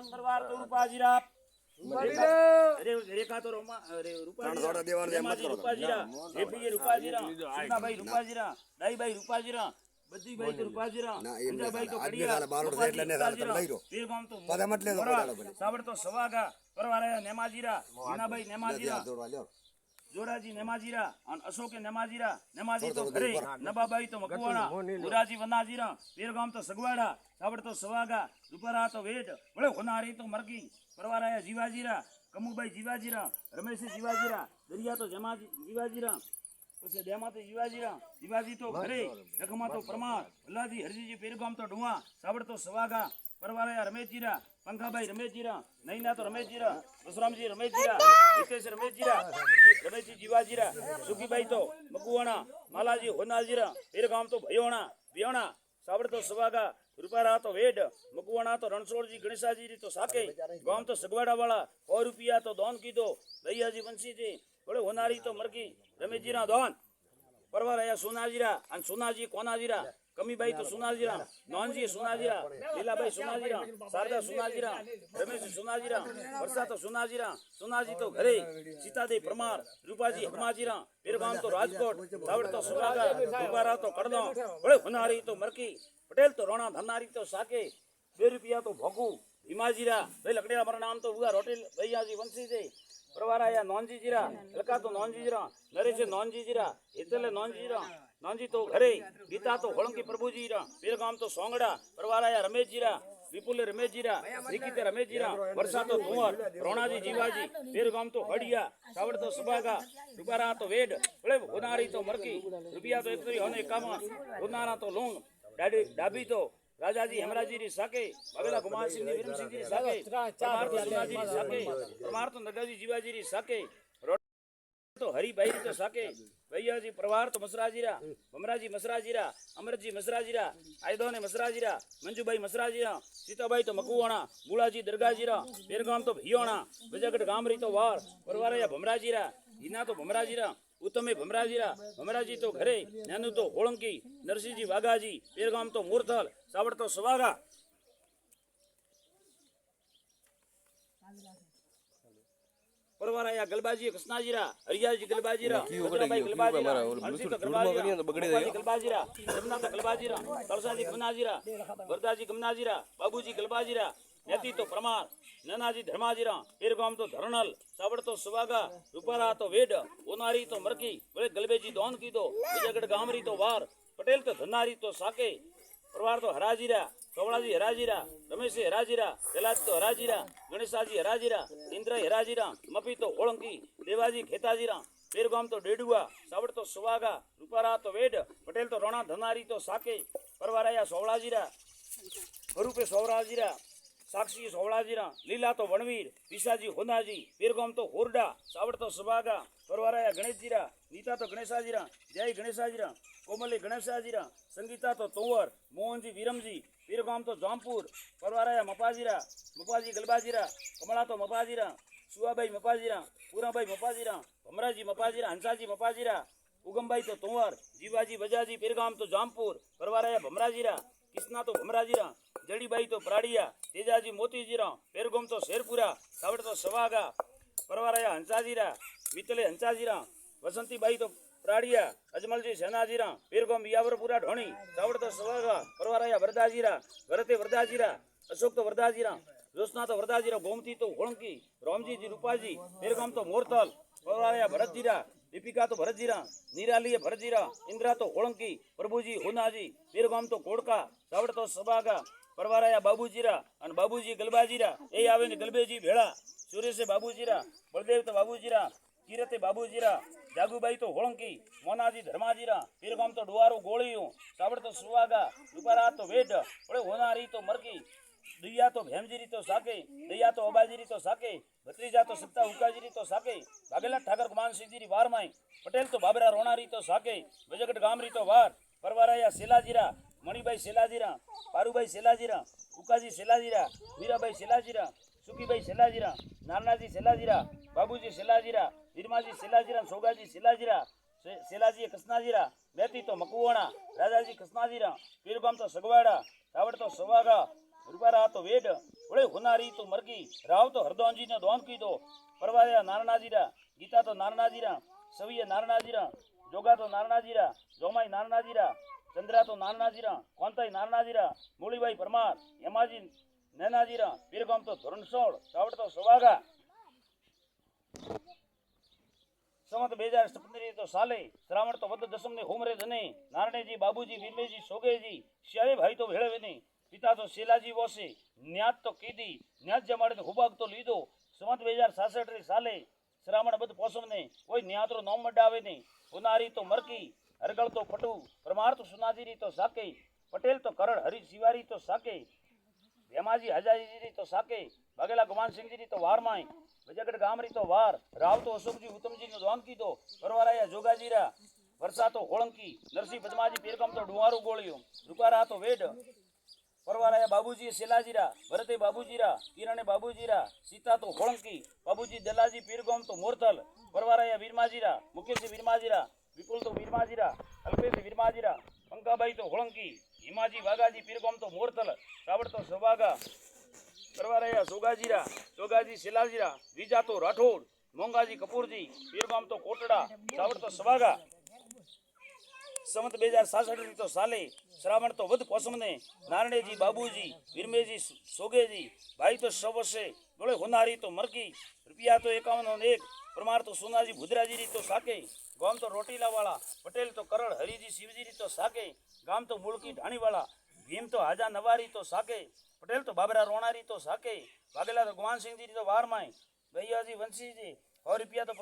परवार तो रूपाजीरा रेखा तो रोमा रूपाजीरा एपी रूपाजीरा सुना भाई रूपाजीरा दाई भाई रूपाजीरा बद्दी भाई तो रूपाजीरा अंजा भाई तो कड़िया पीर गाम तो साबड़ तो सवागा परवार नेमाजीरा हीना भाई नेमाजीरा जोराजी नेमाजीरा और अशोक नेमाजीरा नेमाजी तो घरे नबाबाई तो मकवाणा उराजी वनाजीरा वीरगाम तो सगवाड़ा साबड़ तो सवागा दुपरा तो वेट बड़े होनारी तो मरकी परवाराया जीवाजीरा कमुबाई जीवाजीरा रमेश जीवाजीरा दरिया तो जमाजी जीवाजीरा પછી દેમા તો જીવાજી તો ઘરે રકમા તો પરમાર ભલાજી હરજીજી પેરગામ તો ડુવા સાબડ તો સવાગા પરવારાયા રમેશજીરા પંખાભાઈ રમેશજીરા નૈના તો રમેશજીરા બસરામજી રમેશજીરા હિતેશ રમેશજીરા રમેશજી જીવાજીરા સુખીભાઈ તો મકુવાણા માલાજી હોનાજીરા પેરગામ તો ભયોણા વિયોણા સાબડ તો સવાગા રૂપારા તો વેડ મકુવાણા તો રણછોડજી ગણેશાજી તો સાકે ગામ તો સગવાડા વાળા 100 રૂપિયા તો દોન કીધો દૈયાજી વંશીજી बड़े होनारी तो मरकी रमेशजीरा दोन परवाराया सोनाजीरा और सोनाजी कोनाजीरा कमीबाई तो सोनाजीरा नौनजी सोनाजीरा लीलाबाई सोनाजीरा शारदा सोनाजीरा रमेश सोनाजीरा वर्षा तो सोनाजीरा सोनाजी तो घरे सीतादेव परमार रूपाजी हमाजीरा वीरगाम तो राजकोट सावड़ तो सुवागा दुबारा तो कड़नो बड़े होनारी तो मरकी पटेल तो रोना धनारी तो साके 2 रुपया तो भोगू हिमाजीरा भाई लकड़िया मर नाम तो हुआ रोटेल भैयाजी वंशी से परवाराया नौनजी जीरा लका तो नौनजी जीरा नरेश नौनजी जीरा इतले नौनजी जीरा नौनजी तो घरे गीता तो होलंकी प्रभु जीरा वीरगाम तो सोंगड़ा परवाराया रमेश जीरा विपुल रमेश जीरा निकित रमेश जीरा वर्षा तो धुंवर रोणाजी जीवाजी वीरगाम तो हड़िया सावड़ तो सुबागा दुबारा तो वेड बड़े होनारी तो मरकी रुपया तो एक होने कामा होनारा तो लोंग डाबी तो राजाजी हेमराजी री साके अगला कुमार सिंह वीरम सिंह जी साके परमार तो सुनाजी री साके परमार तो नगाजी जीवाजी री साके तो हरि भाई तो साके भैया जी परवार तो मसराजीरा बमराजी मसराजीरा अमरजी मसराजीरा आयदो ने मसराजीरा मंजूभाई मसराजीरा सीताबाई तो मकुवाणा मूलाजी दरगाजीरा बेरगाम तो भियोणा विजयगढ़ गामरी तो वार परवाराया भमराजीरा हिना तो भमराजीरा उत्तमे भमराजीरा भमराजी तो घरे नैनु तो होलंकी नरसिंहजी वाघाजी पेरगाम तो मूर्थल सावड़ तो सवागा परवाराया गलबाजी कृष्णाजीरा हरियाजी गलबाजीरा भाई गलबाजीरा हंसी तो गलबाजीरा रमना तो गलबाजीरा तलसाजी गमनाजीरा वरदाजी गमनाजीरा बाबूजी गलबाजीरा नेती तो प्रमार ननाजी धर्माजीरा पेरगाम तो धरणल सावड़ तो सुवागा रूपारा तो वेड ओनारी तो मरकी बड़े गलबेजी दोन की दो विजयगढ़ गामरी तो वार पटेल तो धनारी तो साके परवार तो हराजीरा कवड़ाजी हराजीरा रमेश हराजीरा कैलाश तो हराजीरा गणेशाजी हराजीरा इंद्र हराजीरा मपी तो होलंकी देवाजी खेताजीरा पेरगाम तो डेडुआ सावड़ तो सुवागा रूपारा तो वेड पटेल तो रोना धनारी तो साके परवाराया सोवड़ाजीरा स्वरूपे सोवराजीरा साक्षी सोवड़ाजीरा लीला तो वणवीर विशाजी होनाजी पेरगाम तो होरडा सावड़ तो सुबागा परवाराया गणेशजीरा नीता तो गणेशाजीरा जय गणेशाजीरा कोमली गणेशाजीरा संगीता तो तोवर मोहनजी वीरमजी पेरगाम तो जामपुर परवाराया मपाजीरा मपाजी गलबाजीरा कमला तो मपाजीरा सुवाबाई मपाजीरा पूराबाई मपाजीरा भमराजी मपाजीरा हंसाजी मपाजीरा उगमबाई तो तोवर जीवाजी बजाजी पेरगाम तो जामपुर परवाराया भमराजीरा किसना तो भमराजीरा जड़ीबाई तो प्राड़िया तेजाजी मोतीजीरा पेरगोम तो शेरपुरा सावड़ तो सवागा परवाराया हंसाजीरा वितले हंसाजीरा वसंतीबाई तो प्राड़िया अजमलजी सेनाजीरा पेरगोम यावरपुरा ढोणी सावड़ तो सवागा परवाराया वरदाजीरा भरते वरदाजीरा अशोक तो वरदाजीरा ज्योत्सना तो वरदाजीरा गोमती तो होलंकी रामजी जी रूपाजी पेरगोम तो मोरतल परवाराया भरतजीरा दीपिका तो भरतजीरा निराली भरतजीरा इंद्रा तो होलंकी प्रभुजी होनाजी पेरगाम तो कोड़का सावड़ तो सबागा परवाराया बाबूजीरा और बाबूजी गलबाजीरा ए आवे ने गलबेजी भेड़ा सुरेश बाबूजीरा बलदेव तो बाबूजीरा कीरते बाबूजीरा जागूबाई तो होलंकी मोनाजी धर्माजीरा पेरगाम तो डुआरो गोलियों सावड़ तो सुवागा रूपारा तो वेड बड़े होनारी तो मरकी दया तो भेमजीरी तो साके दया तो अबाजीरी तो साके भत्रीजा तो सत्ता हुकाजीरी तो साके भागेला ठाकर कुमान सिंहजीरी वारमाई पटेल तो बाबरा रोनारी तो साके विजयगढ़ गामरी तो वार परवाराया सेलाजीरा मणिबाई सेलाजीरा पारूबाई सेलाजीरा उकाजी सेलाजीरा वीराबाई सेलाजीरा सुखीबाई सेलाजीरा नानाजी सेलाजीरा बाबूजी सेलाजीरा वीरमाजी सेलाजीरा सोगाजी सेलाजीरा सेलाजी कृष्णाजीरा मेती तो मकुवाणा राजाजी कृष्णाजीरा पीरगाम तो सगवाड़ा सावड़ तो सवागा रूपारा तो वेड बोले हुनारी तो मरगी राव तो हरदौन जी ने दोन की दो परवाया नारनाजीरा गीता तो नारनाजीरा सविय नारनाजीरा जोगा तो नारनाजीरा जोमाई नारनाजीरा चंद्रा तो नारनाजीरा कोंताई नारनाजीरा मूलीबाई परमार यमाजी नैनाजीरा पीरगाम तो धोरणसोड़ चावड़ तो सुवागा संवत 2015 तो साले श्रावण तो वद दसम ने होमरे धने नारणे जी बाबूजी वीरमे जी सोगे जी श्यावे भाई तो भेड़े ने पिता तो शेलाजी वोसे न्यात तो कीदी न्यात जमाड़े हुबाग तो लीधो संवत 2066 साले श्रावण बद पोसम ने कोई न्यातरो नोम मडावे ने उनारी तो मरकी हरगल तो फटू परमार तो सुनाजीरी तो साके पटेल तो करड़ हरी शिवारी तो साके हेमाजी हजारी तो साके बगेला गुमान सिंह जी तो वारमाई विजयगढ़ गामरी तो वार राव तो अशोक जी उत्तम जी ने दोन की दो परवाराया जोगाजीरा वर्षा तो होळंकी नरसिंह पद्माजी पीरकम तो डुआरू गोलियो रुकारा तो वेड परवाराया बाबूजी शिलाजीरा भरते बाबूजीरा किरणे बाबूजीरा सीता तो होळंकी बाबूजी दलाजी पीरगम तो मोरथल परवाराया वीरमाजीरा मुकेश वीरमाजीरा विपुल तो वीरमाजीरा अल्पेश वीरमाजीरा पंकाबाई तो होळंकी हिमाजी वागाजी पीरगम तो मोरथल रावड़ तो सवागा परवाराया सोगाजीरा सोगाजी शिलाजीरा वीजा तो राठौड़ मोंगाजी कपूरजी पीरगाम तो कोटड़ा चावड़ तो सवागा संवत 2066 तो साले श्रावण तो वध पोसम ने नारणे जी बाबूजी वीरमे जी सोगे जी भाई तो सबसे बोले हुनारी तो मरकी रुपया तो 51 परमार तो सोनाजी भुदराजी री तो साके गाम तो रोटीला वाला पटेल तो करड़ हरिजी शिवजी री तो साके गाम तो मुलकी ढाणी वाला भीम तो हाजा नवारी तो साके पटेल तो बाबरा रोणारी तो साके वागेला तो गुमान सिंह जी तो वारमाई भैया जी वंशी जी और रुपया तो